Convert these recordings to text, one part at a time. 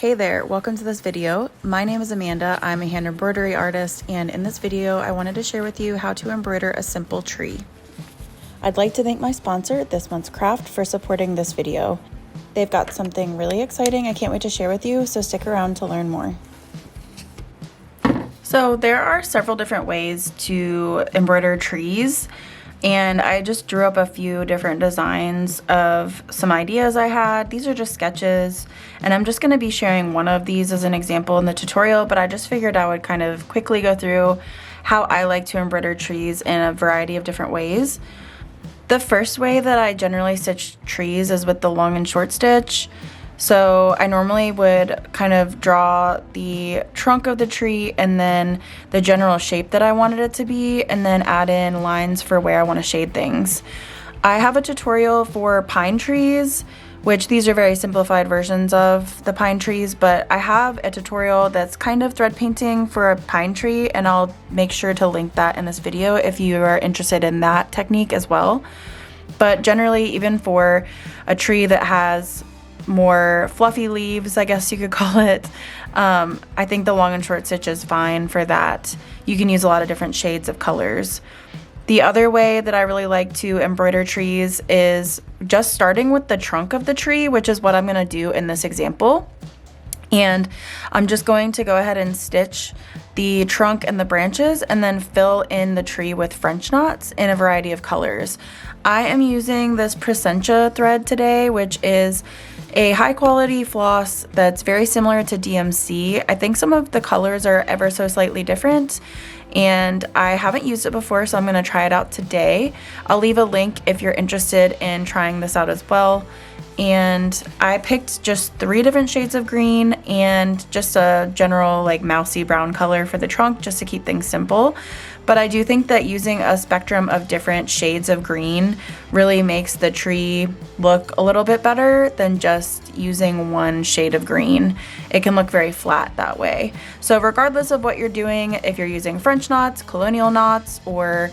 Hey there, welcome to this video. My name is Amanda. I'm a hand embroidery artist, and in this video I wanted to share with you how to embroider a simple tree. I'd like to thank my sponsor, This Month's Craft, for supporting this video. They've got something really exciting I can't wait to share with you, so stick around to learn more. So there are several different ways to embroider trees, and I just drew up a few different designs of some ideas I had. These are just sketches, and I'm just going to be sharing one of these as an example in the tutorial, but I just figured I would kind of quickly go through how I like to embroider trees in a variety of different ways. The first way that I generally stitch trees is with the long and short stitch. So I normally would kind of draw the trunk of the tree and then the general shape that I wanted it to be, and then add in lines for where I want to shade things. I have a tutorial for pine trees, which these are very simplified versions of the pine trees, but I have a tutorial that's kind of thread painting for a pine tree, and I'll make sure to link that in this video if you are interested in that technique as well. But generally, even for a tree that has more fluffy leaves, I guess you could call it, I think the long and short stitch is fine for that. You can use a lot of different shades of colors. The other way that I really like to embroider trees is just starting with the trunk of the tree, which is what I'm going to do in this example. And I'm just going to go ahead and stitch the trunk and the branches and then fill in the tree with French knots in a variety of colors. I am using this Presentia thread today, which is a high quality floss that's very similar to DMC. I think some of the colors are ever so slightly different, and I haven't used it before, so I'm going to try it out today. I'll leave a link if you're interested in trying this out as well. And I picked just 3 different shades of green and just a general like mousy brown color for the trunk, just to keep things simple. But I do think that using a spectrum of different shades of green really makes the tree look a little bit better than just using one shade of green. It can look very flat that way. So regardless of what you're doing, if you're using French knots, colonial knots, or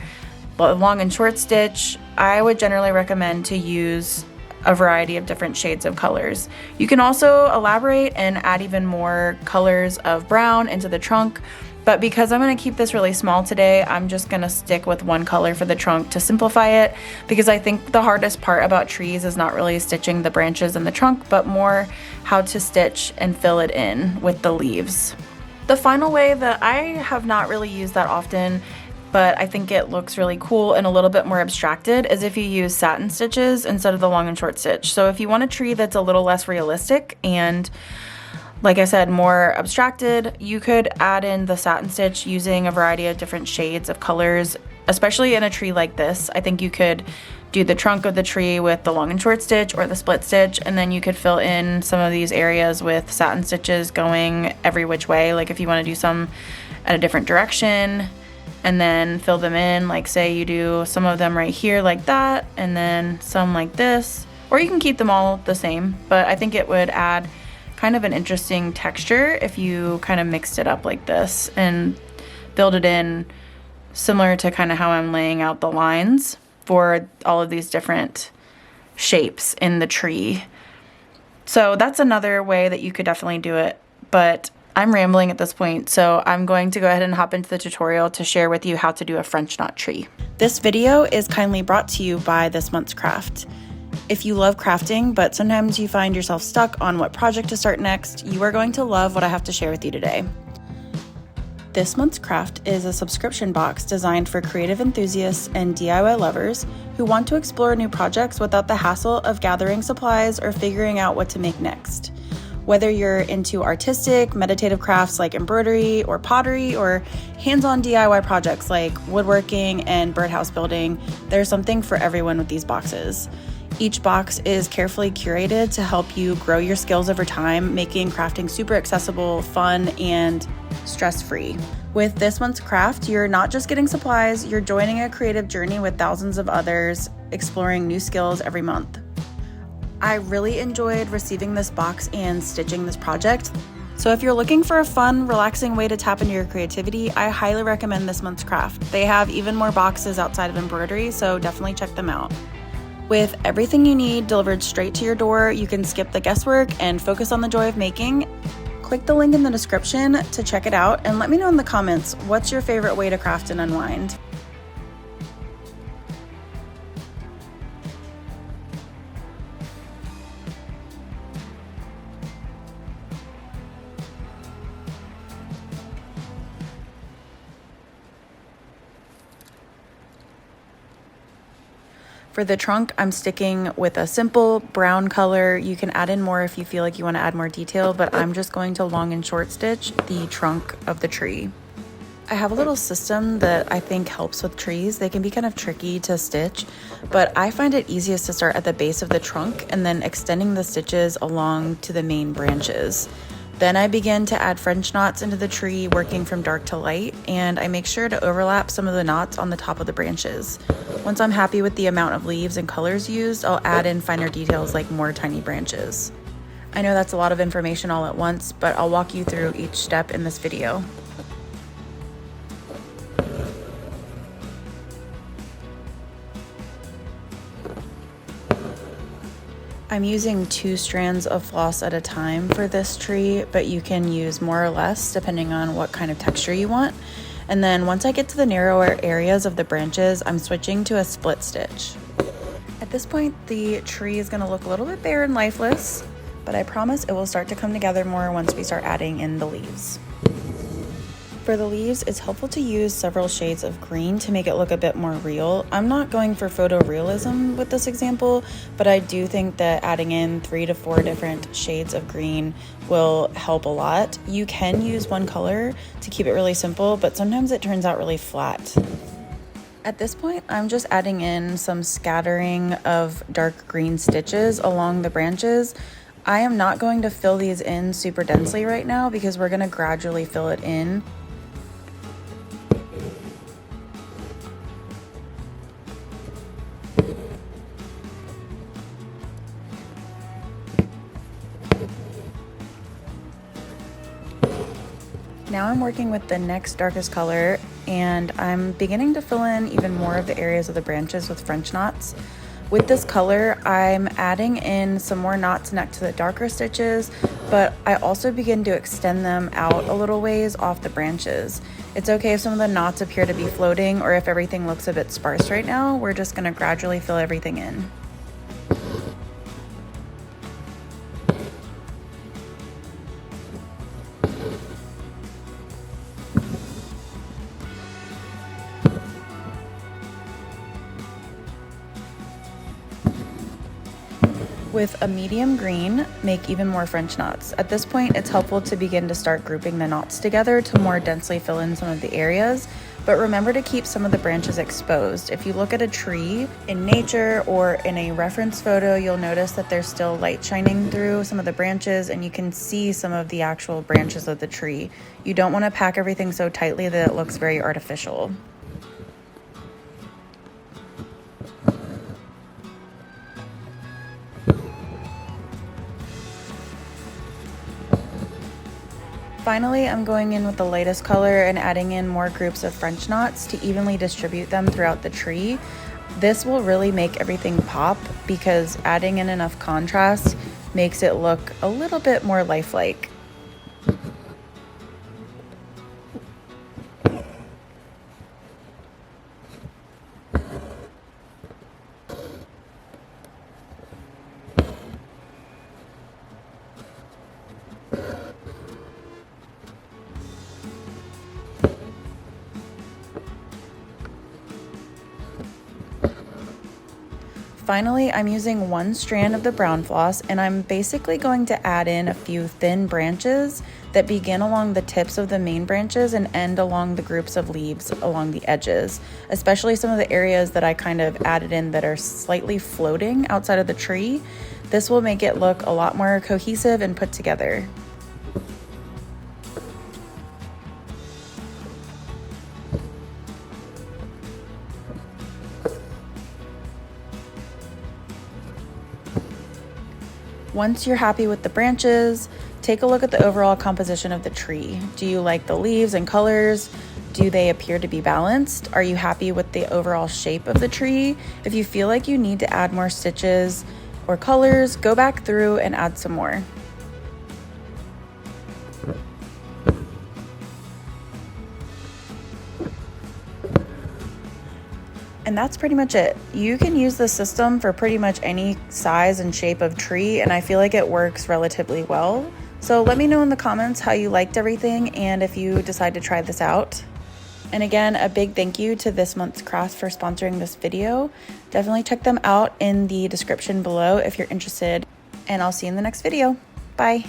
long and short stitch, I would generally recommend to use a variety of different shades of colors. You can also elaborate and add even more colors of brown into the trunk, but because I'm going to keep this really small today, I'm just going to stick with one color for the trunk to simplify it, because I think the hardest part about trees is not really stitching the branches and the trunk, but more how to stitch and fill it in with the leaves. The final way that I have not really used that often, but I think it looks really cool and a little bit more abstracted, is if you use satin stitches instead of the long and short stitch. So if you want a tree that's a little less realistic and, like I said, more abstracted, you could add in the satin stitch using a variety of different shades of colors, especially in a tree like this. I think you could do the trunk of the tree with the long and short stitch or the split stitch, and then you could fill in some of these areas with satin stitches going every which way. Like if you want to do some at a different direction, and then fill them in, like say you do some of them right here like that, and then some like this, or you can keep them all the same, but I think it would add kind of an interesting texture if you kind of mixed it up like this and filled it in similar to kind of how I'm laying out the lines for all of these different shapes in the tree. So that's another way that you could definitely do it, but I'm rambling at this point, so I'm going to go ahead and hop into the tutorial to share with you how to do a French knot tree. This video is kindly brought to you by This Month's Craft. If you love crafting, but sometimes you find yourself stuck on what project to start next, you are going to love what I have to share with you today. This Month's Craft is a subscription box designed for creative enthusiasts and DIY lovers who want to explore new projects without the hassle of gathering supplies or figuring out what to make next. Whether you're into artistic, meditative crafts like embroidery or pottery, or hands-on DIY projects like woodworking and birdhouse building, there's something for everyone with these boxes. Each box is carefully curated to help you grow your skills over time, making crafting super accessible, fun, and stress-free. With This Month's Craft, you're not just getting supplies, you're joining a creative journey with thousands of others, exploring new skills every month. I really enjoyed receiving this box and stitching this project. So if you're looking for a fun, relaxing way to tap into your creativity, I highly recommend This Month's Craft. They have even more boxes outside of embroidery, so definitely check them out. With everything you need delivered straight to your door, you can skip the guesswork and focus on the joy of making. Click the link in the description to check it out and let me know in the comments what's your favorite way to craft and unwind. For the trunk, I'm sticking with a simple brown color. You can add in more if you feel like you want to add more detail, but I'm just going to long and short stitch the trunk of the tree. I have a little system that I think helps with trees. They can be kind of tricky to stitch, but I find it easiest to start at the base of the trunk and then extending the stitches along to the main branches. Then I begin to add French knots into the tree, working from dark to light, and I make sure to overlap some of the knots on the top of the branches. Once I'm happy with the amount of leaves and colors used, I'll add in finer details like more tiny branches. I know that's a lot of information all at once, but I'll walk you through each step in this video. I'm using 2 strands of floss at a time for this tree, but you can use more or less depending on what kind of texture you want. And then once I get to the narrower areas of the branches, I'm switching to a split stitch. At this point, the tree is going to look a little bit bare and lifeless, but I promise it will start to come together more once we start adding in the leaves. For the leaves, it's helpful to use several shades of green to make it look a bit more real. I'm not going for photorealism with this example, but I do think that adding in 3 to 4 different shades of green will help a lot. You can use one color to keep it really simple, but sometimes it turns out really flat. At this point, I'm just adding in some scattering of dark green stitches along the branches. I am not going to fill these in super densely right now because we're going to gradually fill it in. Now I'm working with the next darkest color and I'm beginning to fill in even more of the areas of the branches with French knots. With this color, I'm adding in some more knots next to the darker stitches, but I also begin to extend them out a little ways off the branches. It's okay if some of the knots appear to be floating or if everything looks a bit sparse right now. We're just going to gradually fill everything in. With a medium green, make even more French knots. At this point, it's helpful to begin to start grouping the knots together to more densely fill in some of the areas, but remember to keep some of the branches exposed. If you look at a tree in nature or in a reference photo, you'll notice that there's still light shining through some of the branches and you can see some of the actual branches of the tree. You don't want to pack everything so tightly that it looks very artificial. Finally, I'm going in with the lightest color and adding in more groups of French knots to evenly distribute them throughout the tree. This will really make everything pop because adding in enough contrast makes it look a little bit more lifelike. Finally, I'm using 1 strand of the brown floss and I'm basically going to add in a few thin branches that begin along the tips of the main branches and end along the groups of leaves along the edges, especially some of the areas that I kind of added in that are slightly floating outside of the tree. This will make it look a lot more cohesive and put together. Once you're happy with the branches, take a look at the overall composition of the tree. Do you like the leaves and colors? Do they appear to be balanced? Are you happy with the overall shape of the tree? If you feel like you need to add more stitches or colors, go back through and add some more. And that's pretty much it. You can use this system for pretty much any size and shape of tree, and I feel like it works relatively well. So let me know in the comments how you liked everything and if you decide to try this out. And again, a big thank you to This Month's Crafts for sponsoring this video. Definitely check them out in the description below if you're interested, and I'll see you in the next video. Bye.